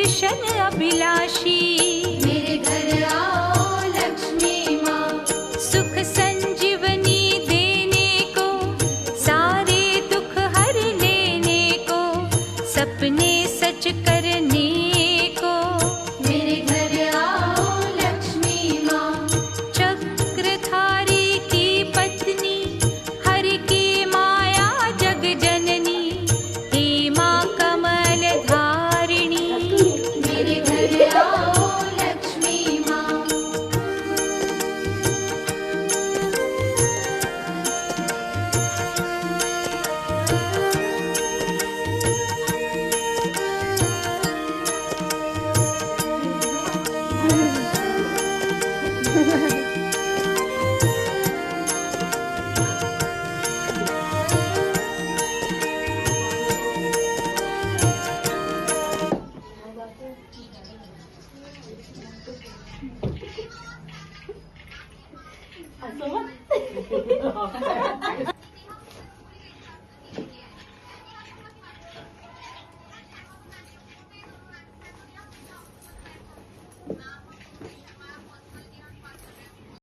दर्शन अभिलाषी। मेरे घर आओ लक्ष्मी माँ, सुख संजीवनी देने को, सारे दुख हर लेने को, सपने सच करने को। मेरे घर आओ लक्ष्मी माँ, चक्रधारी की पत्नी, हरि की माया जग जननी, हे माँ कमल धारिणी। मेरे घर आओ लक्ष्मी माँ।